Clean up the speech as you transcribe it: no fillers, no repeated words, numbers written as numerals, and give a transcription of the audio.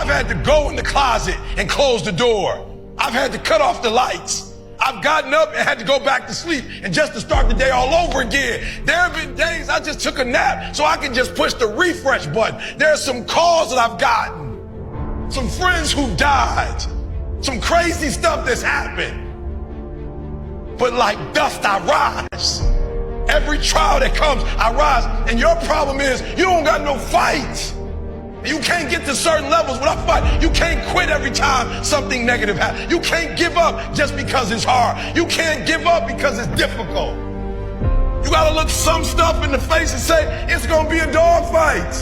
I've had to go in the closet and close the door. I've had to cut off the lights. I've gotten up and had to go back to sleep and just to start the day all over again. There have been days I just took a nap so I can just push the refresh button. There are some calls that I've gotten, some friends who died, some crazy stuff that's happened. But like dust, I rise. Every trial that comes, I rise. And your problem is you don't got no fight. You can't get to certain levels without fight. You can't quit every time something negative happens. You can't give up just because it's hard. You can't give up because it's difficult. You gotta look some stuff in the face and say, it's gonna be a dog fight.